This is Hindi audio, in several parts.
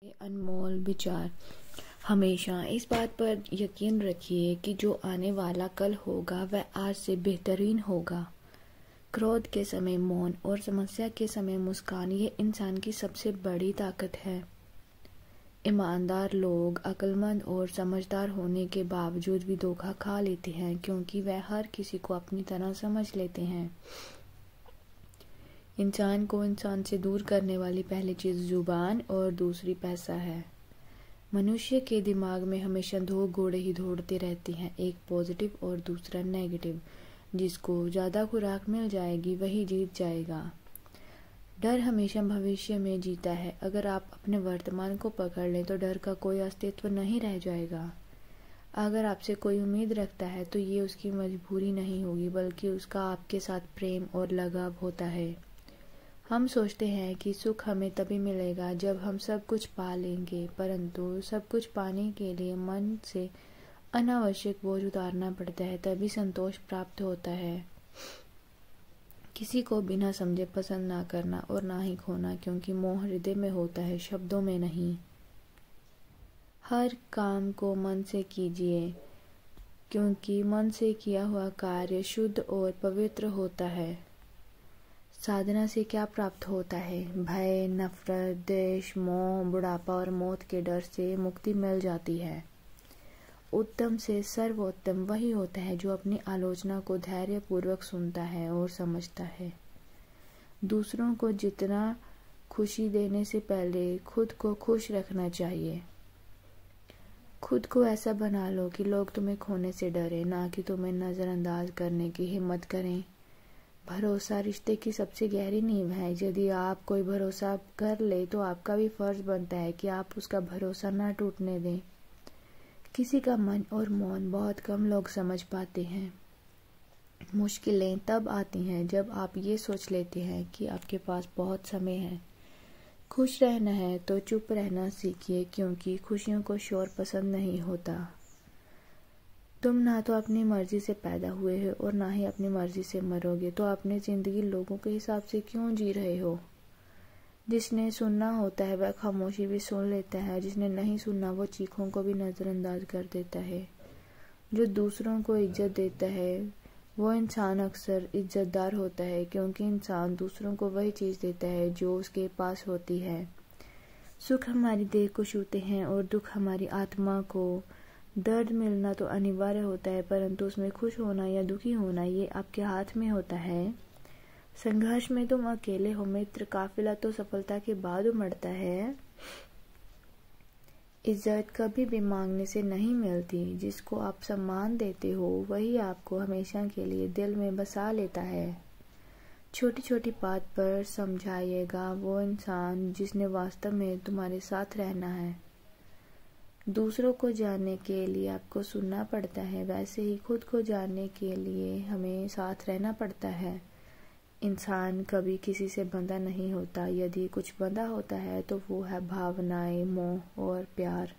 ये अनमोल विचार। हमेशा इस बात पर यकीन रखिए कि जो आने वाला कल होगा वह आज से बेहतरीन होगा। क्रोध के समय मौन और समस्या के समय मुस्कान, ये इंसान की सबसे बड़ी ताकत है। ईमानदार लोग अक्लमंद और समझदार होने के बावजूद भी धोखा खा लेते हैं, क्योंकि वह हर किसी को अपनी तरह समझ लेते हैं। इंसान को इंसान से दूर करने वाली पहली चीज जुबान और दूसरी पैसा है। मनुष्य के दिमाग में हमेशा दो घोड़े ही दौड़ते रहते हैं, एक पॉजिटिव और दूसरा नेगेटिव। जिसको ज्यादा खुराक मिल जाएगी वही जीत जाएगा। डर हमेशा भविष्य में जीता है। अगर आप अपने वर्तमान को पकड़ लें तो डर का कोई अस्तित्व नहीं रह जाएगा। अगर आपसे कोई उम्मीद रखता है तो ये उसकी मजबूरी नहीं होगी, बल्कि उसका आपके साथ प्रेम और लगाव होता है। हम सोचते हैं कि सुख हमें तभी मिलेगा जब हम सब कुछ पा लेंगे, परंतु सब कुछ पाने के लिए मन से अनावश्यक बोझ उतारना पड़ता है, तभी संतोष प्राप्त होता है। किसी को बिना समझे पसंद ना करना और ना ही खोना, क्योंकि मोह हृदय में होता है, शब्दों में नहीं। हर काम को मन से कीजिए, क्योंकि मन से किया हुआ कार्य शुद्ध और पवित्र होता है। साधना से क्या प्राप्त होता है? भय, नफरत, द्वेष, मोह, बुढ़ापा और मौत के डर से मुक्ति मिल जाती है। उत्तम से सर्वोत्तम वही होता है जो अपनी आलोचना को धैर्य पूर्वक सुनता है और समझता है। दूसरों को जितना खुशी देने से पहले खुद को खुश रखना चाहिए। खुद को ऐसा बना लो कि लोग तुम्हें खोने से डरे, ना कि तुम्हें नजरअंदाज करने की हिम्मत करें। भरोसा रिश्ते की सबसे गहरी नींव है। यदि आप कोई भरोसा कर ले तो आपका भी फर्ज बनता है कि आप उसका भरोसा ना टूटने दें। किसी का मन और मौन बहुत कम लोग समझ पाते हैं। मुश्किलें तब आती हैं जब आप ये सोच लेते हैं कि आपके पास बहुत समय है। खुश रहना है तो चुप रहना सीखिए, क्योंकि खुशियों को शोर पसंद नहीं होता। तुम ना तो अपनी मर्जी से पैदा हुए हो और ना ही अपनी मर्जी से मरोगे, तो अपनी जिंदगी लोगों के हिसाब से क्यों जी रहे हो? जिसने सुनना होता है वह खामोशी भी सुन लेता है, जिसने नहीं सुनना वो चीखों को भी नजरअंदाज कर देता है। जो दूसरों को इज्जत देता है वो इंसान अक्सर इज्जतदार होता है, क्योंकि इंसान दूसरों को वही चीज देता है जो उसके पास होती है। सुख हमारी देह को छूते हैं और दुख हमारी आत्मा को। दर्द मिलना तो अनिवार्य होता है, परंतु उसमें खुश होना या दुखी होना ये आपके हाथ में होता है। संघर्ष में तुम अकेले हो मित्र, काफिला तो सफलता के बाद उमड़ता है। इज्जत कभी भी मांगने से नहीं मिलती। जिसको आप सम्मान देते हो वही आपको हमेशा के लिए दिल में बसा लेता है। छोटी छोटी बात पर समझाइएगा वो इंसान जिसने वास्तव में तुम्हारे साथ रहना है। दूसरों को जानने के लिए आपको सुनना पड़ता है, वैसे ही खुद को जानने के लिए हमें साथ रहना पड़ता है। इंसान कभी किसी से बंधा नहीं होता। यदि कुछ बंधा होता है तो वो है भावनाएं, मोह और प्यार।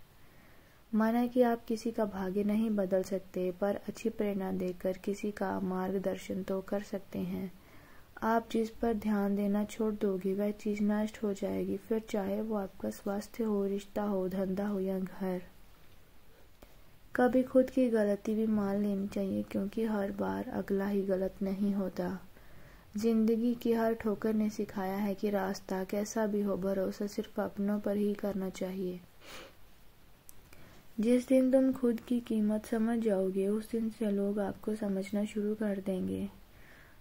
माना कि आप किसी का भाग्य नहीं बदल सकते, पर अच्छी प्रेरणा देकर किसी का मार्गदर्शन तो कर सकते हैं। आप जिस पर ध्यान देना छोड़ दोगे वह चीज नष्ट हो जाएगी, फिर चाहे वो आपका स्वास्थ्य हो, रिश्ता हो, धंधा हो या घर। कभी खुद की गलती भी मान लेनी चाहिए, क्योंकि हर बार अगला ही गलत नहीं होता। जिंदगी की हर ठोकर ने सिखाया है कि रास्ता कैसा भी हो, भरोसा सिर्फ अपनों पर ही करना चाहिए। जिस दिन तुम खुद की कीमत समझ जाओगे उस दिन से लोग आपको समझना शुरू कर देंगे।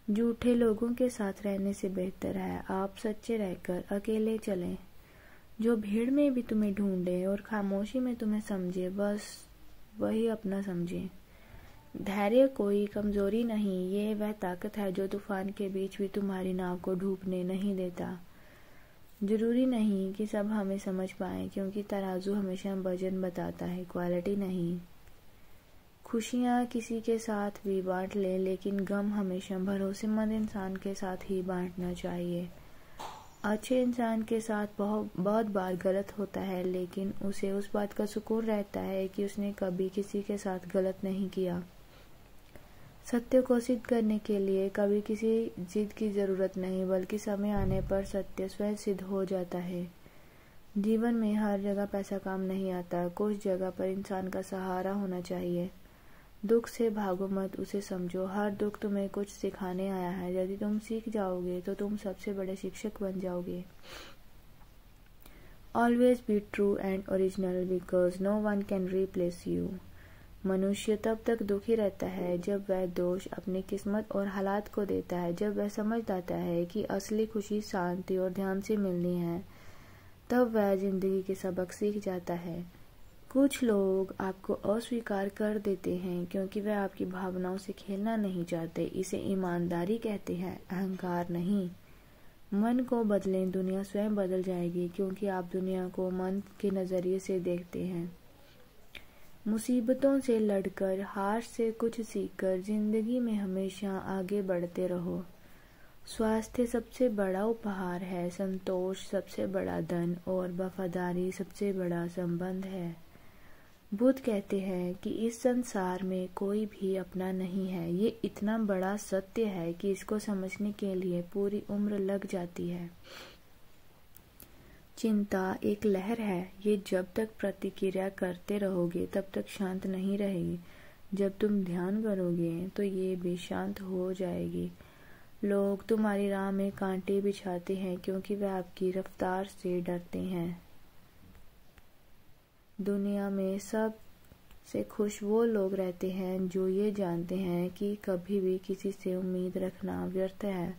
झूठे लोगों के साथ रहने से बेहतर है आप सच्चे रहकर अकेले चलें। जो भीड़ में भी तुम्हें ढूंढे और खामोशी में तुम्हें समझे, बस वही अपना समझे। धैर्य कोई कमजोरी नहीं, ये वह ताकत है जो तूफान के बीच भी तुम्हारी नाव को डूबने नहीं देता। जरूरी नहीं कि सब हमें समझ पाए, क्योंकि तराजू हमेशा वजन बताता है, क्वालिटी नहीं। खुशियाँ किसी के साथ भी बांट लें, लेकिन गम हमेशा भरोसेमंद इंसान के साथ ही बांटना चाहिए। अच्छे इंसान के साथ बहुत बार गलत होता है, लेकिन उसे उस बात का सुकून रहता है कि उसने कभी किसी के साथ गलत नहीं किया। सत्य को सिद्ध करने के लिए कभी किसी जिद की जरूरत नहीं, बल्कि समय आने पर सत्य स्वयं सिद्ध हो जाता है। जीवन में हर जगह पैसा काम नहीं आता, कुछ जगह पर इंसान का सहारा होना चाहिए। दुख से भागो मत, उसे समझो। हर दुख तुम्हें कुछ सिखाने आया है। यदि तुम सीख जाओगे तो तुम सबसे बड़े शिक्षक बन जाओगे। Always be true and original because no one can replace you. मनुष्य तब तक दुखी रहता है जब वह दोष अपनी किस्मत और हालात को देता है। जब वह समझ जाता है कि असली खुशी शांति और ध्यान से मिलनी है, तब वह जिंदगी के सबक सीख जाता है। कुछ लोग आपको अस्वीकार कर देते हैं क्योंकि वह आपकी भावनाओं से खेलना नहीं चाहते। इसे ईमानदारी कहते हैं, अहंकार नहीं। मन को बदलें, दुनिया स्वयं बदल जाएगी क्योंकि आप दुनिया को मन के नजरिए से देखते हैं। मुसीबतों से लड़कर, हार से कुछ सीखकर जिंदगी में हमेशा आगे बढ़ते रहो। स्वास्थ्य सबसे बड़ा उपहार है, संतोष सबसे बड़ा धन और वफादारी सबसे बड़ा संबंध है। बुद्ध कहते हैं कि इस संसार में कोई भी अपना नहीं है। ये इतना बड़ा सत्य है कि इसको समझने के लिए पूरी उम्र लग जाती है। चिंता एक लहर है, ये जब तक प्रतिक्रिया करते रहोगे तब तक शांत नहीं रहेगी। जब तुम ध्यान करोगे तो ये भी शांत हो जाएगी। लोग तुम्हारी राह में कांटे बिछाते हैं क्योंकि वे आपकी रफ्तार से डरते हैं। दुनिया में सब से खुश वो लोग रहते हैं जो ये जानते हैं कि कभी भी किसी से उम्मीद रखना व्यर्थ है।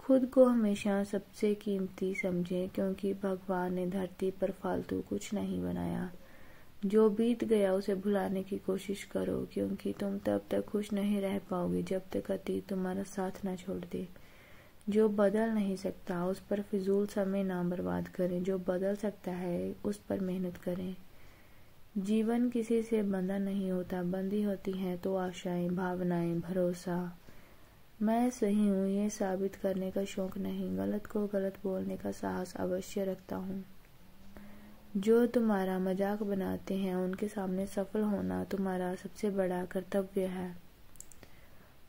खुद को हमेशा सबसे कीमती समझें क्योंकि भगवान ने धरती पर फालतू कुछ नहीं बनाया। जो बीत गया उसे भुलाने की कोशिश करो क्योंकि तुम तब तक खुश नहीं रह पाओगे जब तक अतीत तुम्हारा साथ न छोड़ दे। जो बदल नहीं सकता उस पर फिजूल समय ना बर्बाद करें। जो बदल सकता है उस पर मेहनत करें। जीवन किसी से बंधा नहीं होता, बंधी होती हैं तो आशाएं, भावनाएं, भरोसा। मैं सही हूँ ये साबित करने का शौक नहीं, गलत को गलत बोलने का साहस अवश्य रखता हूँ। जो तुम्हारा मजाक बनाते हैं उनके सामने सफल होना तुम्हारा सबसे बड़ा कर्तव्य है।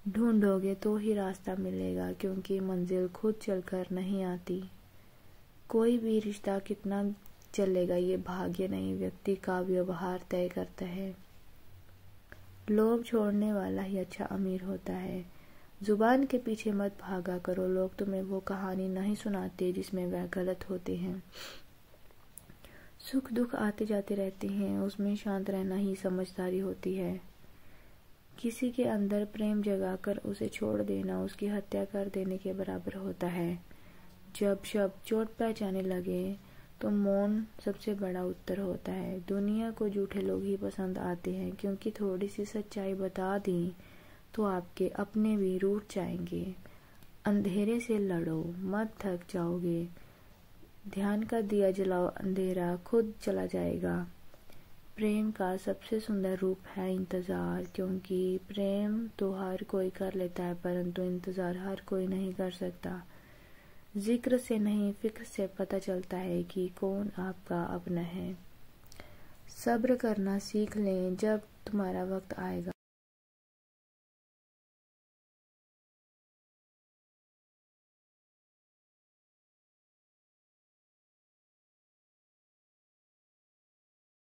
ढूंढोगे तो ही रास्ता मिलेगा क्योंकि मंजिल खुद चलकर नहीं आती। कोई भी रिश्ता कितना चलेगा ये भाग्य नहीं, व्यक्ति का व्यवहार तय करता है। लोभ छोड़ने वाला ही अच्छा अमीर होता है। जुबान के पीछे मत भागा करो, लोग तुम्हें वो कहानी नहीं सुनाते जिसमें वह गलत होते हैं। सुख दुख आते जाते रहते हैं, उसमें शांत रहना ही समझदारी होती है। किसी के अंदर प्रेम जगाकर उसे छोड़ देना उसकी हत्या कर देने के बराबर होता है। जब शब्द चोट पहुंचाने लगे तो मौन सबसे बड़ा उत्तर होता है। दुनिया को झूठे लोग ही पसंद आते हैं क्योंकि थोड़ी सी सच्चाई बता दी तो आपके अपने भी रूठ जाएंगे। अंधेरे से लड़ो, मत थक जाओगे। ध्यान का दिया जलाओ, अंधेरा खुद चला जाएगा। प्रेम का सबसे सुंदर रूप है इंतजार, क्योंकि प्रेम तो हर कोई कर लेता है परंतु इंतजार हर कोई नहीं कर सकता। जिक्र से नहीं फिक्र से पता चलता है कि कौन आपका अपना है। सब्र करना सीख लें, जब तुम्हारा वक्त आएगा